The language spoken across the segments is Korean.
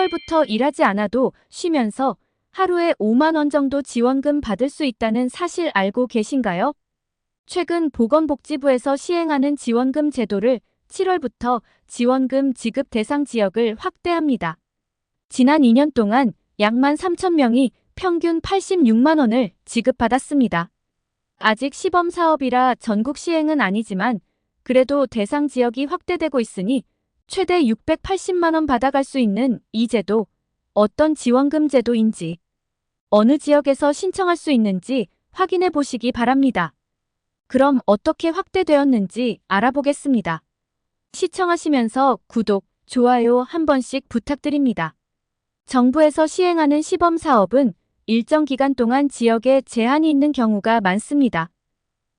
7월부터 일하지 않아도 쉬면서 하루에 5만 원 정도 지원금 받을 수 있다는 사실 알고 계신가요? 최근 보건복지부에서 시행하는 지원금 제도를 7월부터 지원금 지급 대상 지역을 확대합니다. 지난 2년 동안 약 13,000명이 평균 86만 원을 지급받았습니다. 아직 시범 사업이라 전국 시행은 아니지만 그래도 대상 지역이 확대되고 있으니 최대 680만 원 받아갈 수 있는 이 제도, 어떤 지원금 제도인지, 어느 지역에서 신청할 수 있는지 확인해 보시기 바랍니다. 그럼 어떻게 확대되었는지 알아보겠습니다. 시청하시면서 구독, 좋아요 한 번씩 부탁드립니다. 정부에서 시행하는 시범 사업은 일정 기간 동안 지역에 제한이 있는 경우가 많습니다.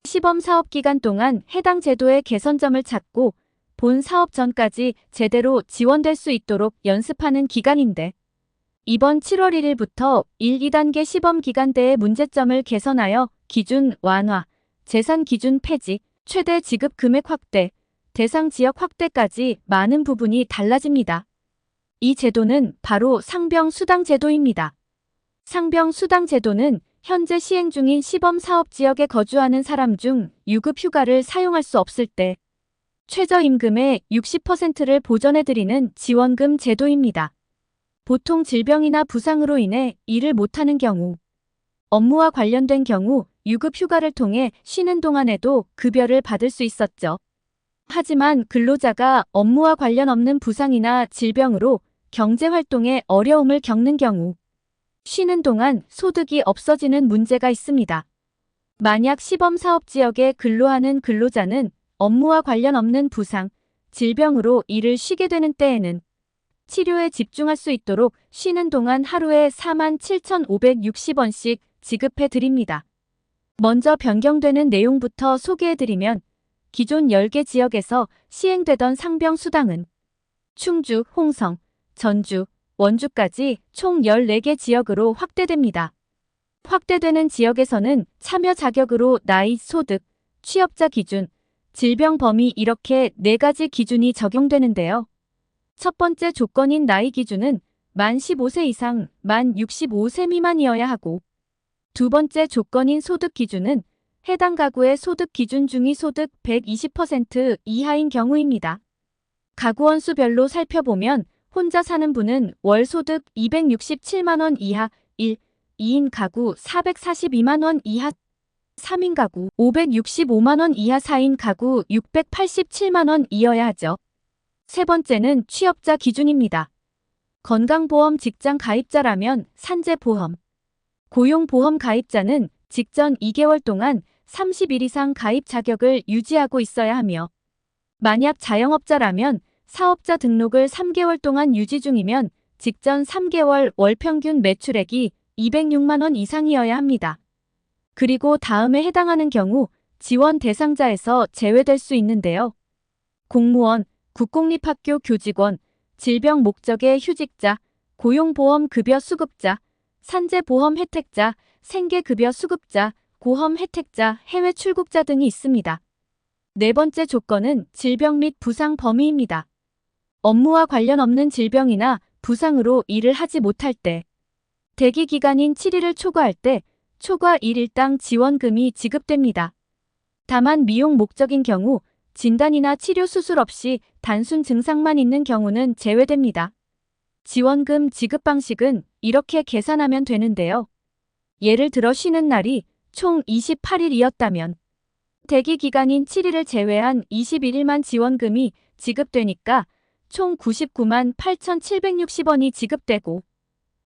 시범 사업 기간 동안 해당 제도의 개선점을 찾고 본 사업 전까지 제대로 지원될 수 있도록 연습하는 기간인데, 이번 7월 1일부터 1, 2단계 시범 기간대의 문제점을 개선하여 기준 완화, 재산 기준 폐지, 최대 지급 금액 확대, 대상 지역 확대까지 많은 부분이 달라집니다. 이 제도는 바로 상병수당 제도입니다. 상병수당 제도는 현재 시행 중인 시범 사업 지역에 거주하는 사람 중 유급 휴가를 사용할 수 없을 때 최저임금의 60%를 보전해드리는 지원금 제도입니다. 보통 질병이나 부상으로 인해 일을 못하는 경우, 업무와 관련된 경우 유급 휴가를 통해 쉬는 동안에도 급여를 받을 수 있었죠. 하지만 근로자가 업무와 관련 없는 부상이나 질병으로 경제활동에 어려움을 겪는 경우, 쉬는 동안 소득이 없어지는 문제가 있습니다. 만약 시범사업 지역에 근로하는 근로자는 업무와 관련 없는 부상, 질병으로 일을 쉬게 되는 때에는 치료에 집중할 수 있도록 쉬는 동안 하루에 47,560원씩 지급해 드립니다. 먼저 변경되는 내용부터 소개해 드리면, 기존 10개 지역에서 시행되던 상병수당은 충주, 홍성, 전주, 원주까지 총 14개 지역으로 확대됩니다. 확대되는 지역에서는 참여 자격으로 나이, 소득, 취업자 기준, 질병 범위 이렇게 4가지 기준이 적용되는데요. 첫 번째 조건인 나이 기준은 만 15세 이상, 만 65세 미만이어야 하고, 두 번째 조건인 소득 기준은 해당 가구의 소득 기준 중위 소득 120% 이하인 경우입니다. 가구원 수별로 살펴보면 혼자 사는 분은 월 소득 267만 원 이하 1, 2인 가구 442만 원 이하 3인 가구 565만 원 이하 4인 가구 687만 원 이어야 하죠. 세 번째는 취업자 기준입니다. 건강보험 직장 가입자라면 산재보험, 고용보험 가입자는 직전 2개월 동안 30일 이상 가입 자격을 유지하고 있어야 하며, 만약 자영업자라면 사업자 등록을 3개월 동안 유지 중이면 직전 3개월 월 평균 매출액이 206만 원 이상이어야 합니다. 그리고 다음에 해당하는 경우 지원 대상자에서 제외될 수 있는데요. 공무원, 국공립학교 교직원, 질병 목적의 휴직자, 고용보험 급여 수급자, 산재보험 혜택자, 생계급여 수급자, 고험 혜택자, 해외 출국자 등이 있습니다. 네 번째 조건은 질병 및 부상 범위입니다. 업무와 관련 없는 질병이나 부상으로 일을 하지 못할 때, 대기 기간인 7일을 초과할 때 초과 1일당 지원금이 지급됩니다. 다만 미용 목적인 경우, 진단이나 치료 수술 없이 단순 증상만 있는 경우는 제외됩니다. 지원금 지급 방식은 이렇게 계산하면 되는데요. 예를 들어 쉬는 날이 총 28일이었다면 대기 기간인 7일을 제외한 21일만 지원금이 지급되니까 총 99만 8,760원이 지급되고,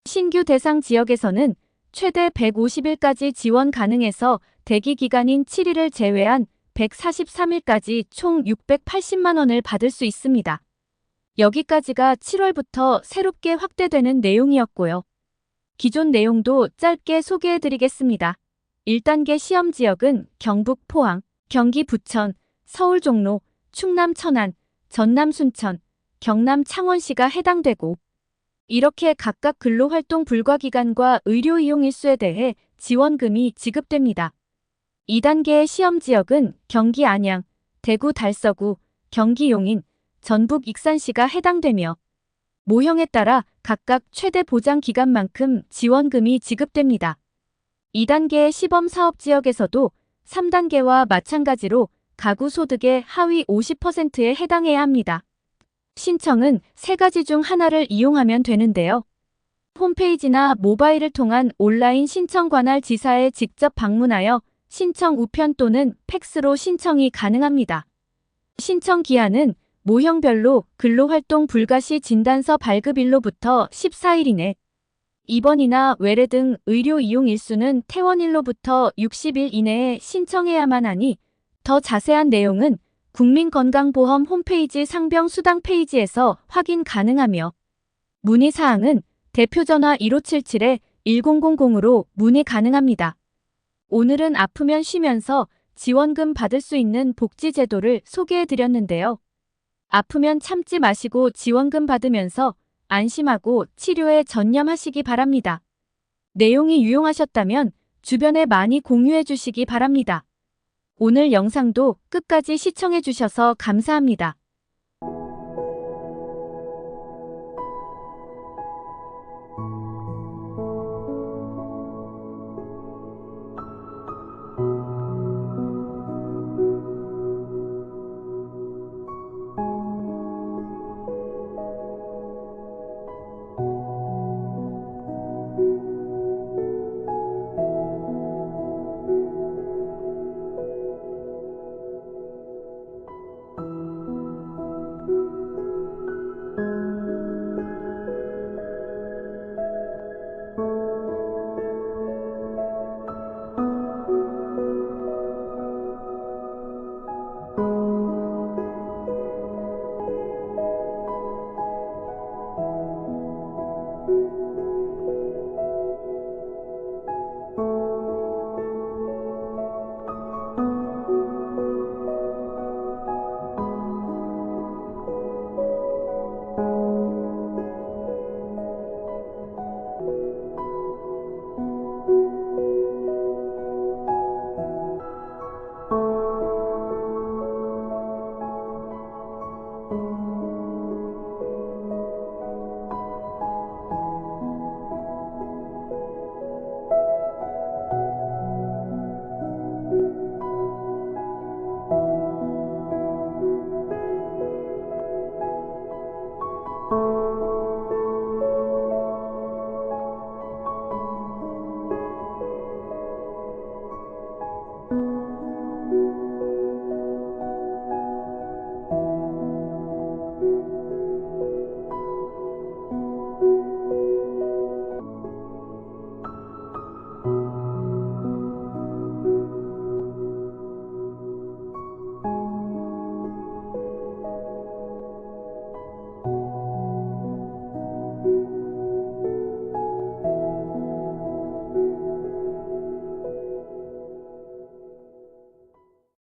신규 대상 지역에서는 최대 150일까지 지원 가능해서 대기 기간인 7일을 제외한 143일까지 총 680만 원을 받을 수 있습니다. 여기까지가 7월부터 새롭게 확대되는 내용이었고요. 기존 내용도 짧게 소개해드리겠습니다. 1단계 시험 지역은 경북 포항, 경기 부천, 서울 종로, 충남 천안, 전남 순천, 경남 창원시가 해당되고, 이렇게 각각 근로활동 불가 기간과 의료 이용 일수에 대해 지원금이 지급됩니다. 2단계의 시험 지역은 경기 안양, 대구 달서구, 경기 용인, 전북 익산시가 해당되며, 모형에 따라 각각 최대 보장 기간만큼 지원금이 지급됩니다. 2단계의 시범 사업 지역에서도 3단계와 마찬가지로 가구 소득의 하위 50%에 해당해야 합니다. 신청은 세 가지 중 하나를 이용하면 되는데요. 홈페이지나 모바일을 통한 온라인 신청 관할 지사에 직접 방문하여 신청 우편 또는 팩스로 신청이 가능합니다. 신청 기한은 모형별로 근로활동 불가 시 진단서 발급일로부터 14일 이내, 입원이나 외래 등 의료 이용 일수는 퇴원일로부터 60일 이내에 신청해야만 하니 더 자세한 내용은 국민건강보험 홈페이지 상병수당 페이지에서 확인 가능하며 문의사항은 대표전화 1577-1000으로 문의 가능합니다. 오늘은 아프면 쉬면서 지원금 받을 수 있는 복지제도를 소개해드렸는데요. 아프면 참지 마시고 지원금 받으면서 안심하고 치료에 전념하시기 바랍니다. 내용이 유용하셨다면 주변에 많이 공유해 주시기 바랍니다. 오늘 영상도 끝까지 시청해 주셔서 감사합니다.